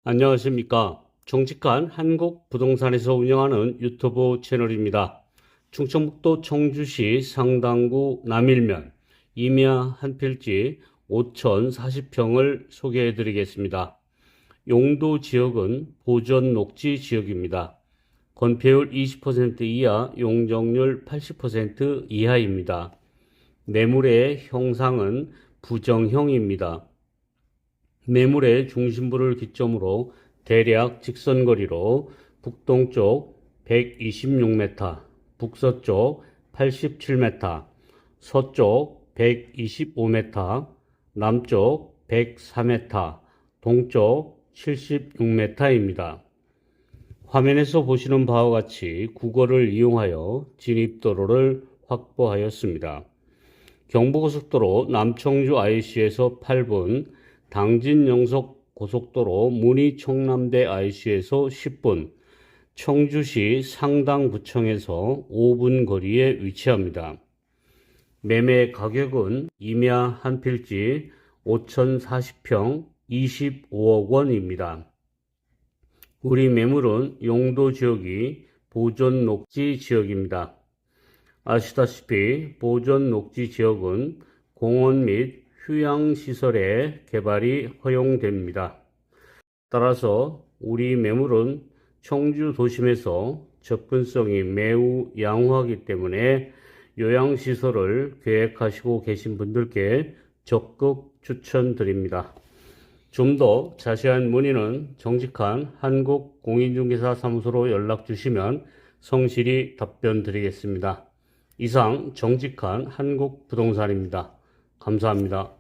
안녕하십니까. 정직한 한국부동산에서 운영하는 유튜브 채널입니다. 충청북도 청주시 상당구 남일면 임야 한 필지 5,040평을 소개해 드리겠습니다. 용도 지역은 보전 녹지 지역입니다. 건폐율 20% 이하, 용적률 80% 이하입니다. 매물의 형상은 부정형입니다. 매물의 중심부를 기점으로 대략 직선거리로 북동쪽 126m, 북서쪽 87m, 서쪽 125m, 남쪽 104m, 동쪽 76m입니다. 화면에서 보시는 바와 같이 국어를 이용하여 진입도로를 확보하였습니다. 경부고속도로 남청주 IC에서 8분, 당진영석 고속도로 문의 청남대 IC에서 10분, 청주시 상당구청에서 5분 거리에 위치합니다. 매매 가격은 임야 한 필지 5,040평 25억 원입니다. 우리 매물은 용도 지역이 보전 녹지 지역입니다. 아시다시피 보전 녹지 지역은 공원 및 휴양시설의 개발이 허용됩니다. 따라서 우리 매물은 청주 도심에서 접근성이 매우 양호하기 때문에 요양시설을 계획하시고 계신 분들께 적극 추천드립니다. 좀 더 자세한 문의는 정직한 한국공인중개사 사무소로 연락 주시면 성실히 답변 드리겠습니다. 이상 정직한 한국부동산입니다. 감사합니다.